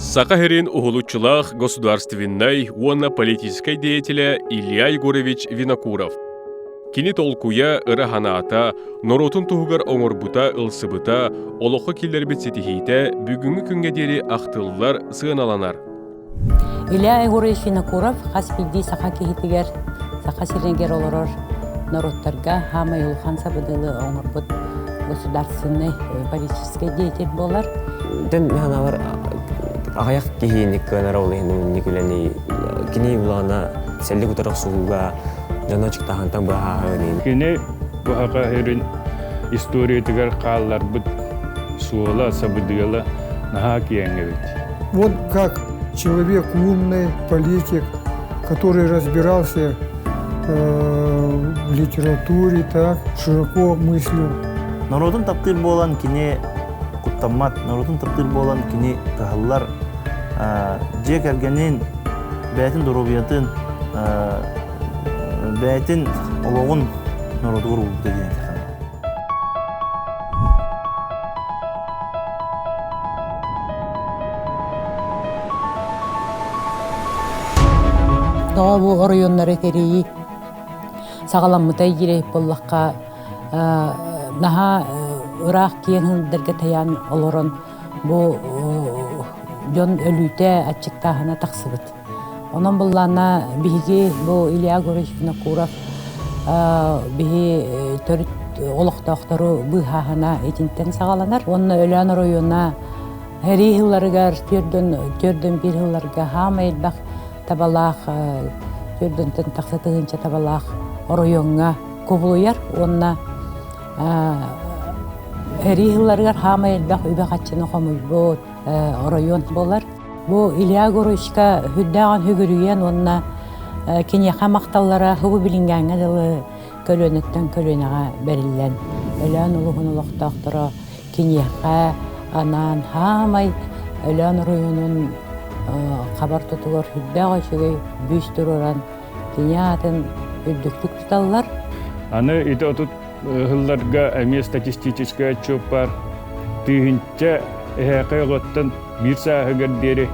Саха-Херин Угулучулах государственной военно-политической деятеля Илья Егорович Винокуров. Кини толкуя ыраханаата, норотун тугар оңорбута ылсыбыта, олоққа келербет сетихите бүгүнгү күнгө дери актыллар сыаналанар. Илья Егорович Винокуров хаспиди саха кихитигер, саха сиренегер олорор народтарга хама юлхан сабыдылы оңорбут государственный политический деятель болар. Ден ханавар аяк кихиник канаролын никулени кини булана селли кутарак сууга жаночк тахантан баахын. Кини Саха-Херин история тигер каллар бут суола сабыдыла наха киенгебит. Вот как человек умный, политик, который разбирался в литературе, так широко мыслил. Народун таптыр болан кини куттамат, народун таптыр болан кини тахаллар жек эргенин бәтин доробиятын бәтин ологун народу урулду деген. Doğu orayonları teriyi sağlamıtay gireyip bollakka naha Irak kiyen hılderge tayan oloron bu jon ölüte açıktahına taksıbıt. Onun bullana bihigi bu İlya Егорович Винокуров bihi törüt oloqtaqtaru bıhahına etinten sağalanar. Onun ölen orayona her yıllargar tördön bir yıllarga hama elbaq tabalaq tördön taksatığınca tabalaq orayonga kovuluyar. Onna her yıllargar hama elbaq übaq açını qomuy bu orayon bolar. Bu İlya Егоровичка hüddağın hügürüyen onna kenyaqa maqtallara hıvı bilinganga dılı kölönetten kölöneğe berillen. Ölen uluğun uluqtaqtıra kenyaqa anan hamay ölen orayonun qabar tutular hüddağı şügey büstür oran kenyatın üddüklük tutallar. Аны ити отут хылларга эми статистическая отчет бар. Тыгынча эхэкыготтан бир саахыгар дери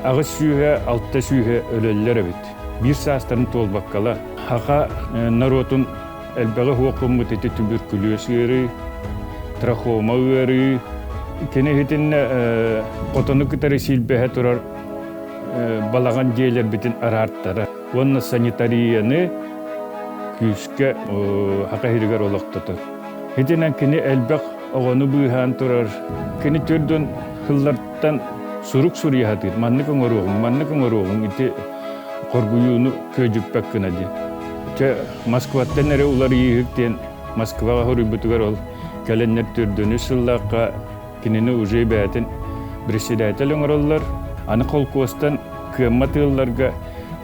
агыс сүйе, алтта сүйе өлөллөр бит. Бир саастарын толбаккала. Хака народун элбеге хуокуммут ити туберкулезүрү, трахомаүрү, кенехитин котону кытары силбеhe турар балаган жээлер битин арарттары. Онна санитарияны küske Саха-Херигер олоқтатыр. Хитинен кини элбек оғону быйхан турар. Кини түрдөн хылларттан сурук сурияхатыр. Манныкын оруғын, ити коргуюну көжүппек кынади. Че Москваттан эре улар ийгіктен Москваға хорубутугар ол. Кәленнер түрдөнү сыллаққа кинини уже бәтін председатель оңыроллар. Аны қолкуастан кымматылларга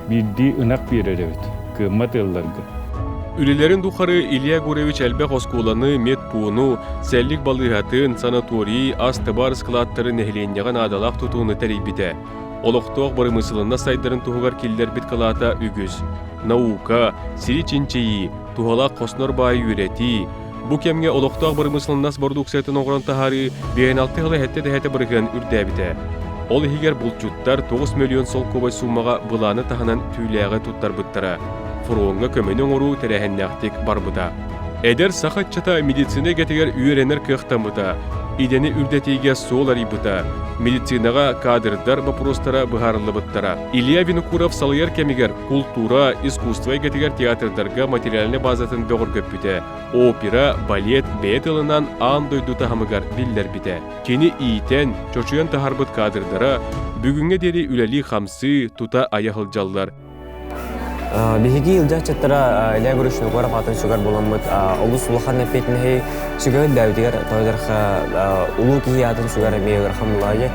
бидди ынақ береребет. Кымматылларга. Ülelerin dukarı İlya Егорович Elbek Oskуланы медпуну, сәллик балыгатын, санатории, астыбар складтары нехленнеген адалақ тұтуыны тәрейбіде. Олықтоқ бары мысылында сайдарын туғығар келдер бит калата үгіз. Наука, сири чинчеyi, туғалақ қоснор байы үйрети. Бұ кемге олықтоқ бары мысылындас бордуксетін оғыран тахары 56 ғылы хәтті бұрығын үрдәбіде. Ол егер бұлчуттар 9 миллион сол көбай сумаға бұланы тахынан түйләғі тұттар бұттара. Фуруонга көмөнүң ору терехеннактик барбыта. Эдер сахатчата медицина гетегер үйренер кыхтамыта. Идени үрдетиге соларибыта. Медицинага кадрдар вопростара быхарылыбыттара. Илья Винокуров салыяр кемигер культура, искусство гетегер театрдарга материальный базатын бөгөр көппүте. Опера, балет, бетылынан андойду тахамыгар биллер бите. Кени ийтен, чочуян тахарбыт кадрдара бүгүнгө дери үлели хамсы тута аяхылжаллар. Бихиги илжа чаттара Илья Егорович Винокуров атын сугар боламыт. Улус улахан нәпетінхи сугар дәудігер тойдарха улу кихи атын сугар мейгар хамлайы.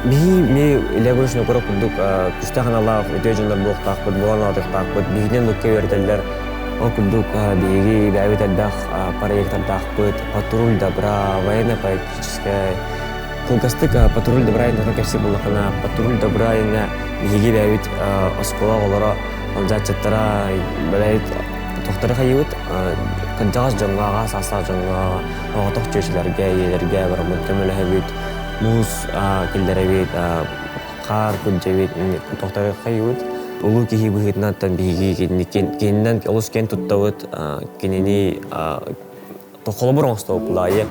Бихи мей Илья Егорович Винокуров күрдік күштағын Аллах өте жындар болықтақпыд, болан алдықтақпыд. Бихиден лүкке өртелдер. Ол күрдік бихиги бәует әлдақ проекттардақпыд. Патруль добра, военно-политическая. Кылгастык патруль добра интана кәсіп болақына. Патруль добра инна бихиги бәует оскола олара алжатчаттара бәләйт тоқтары қайыуыт. Кыджағыз жоңғаға, саса жоңғаға, оғатық жөшілерге, елерге барамыд көмілі әбіт. муз килдеребит кар күнжебит тохтары кайбыт улу кихи быхытнаттан биги кеннен олус кен туттабыт кенени тохолобор оңстоо булайы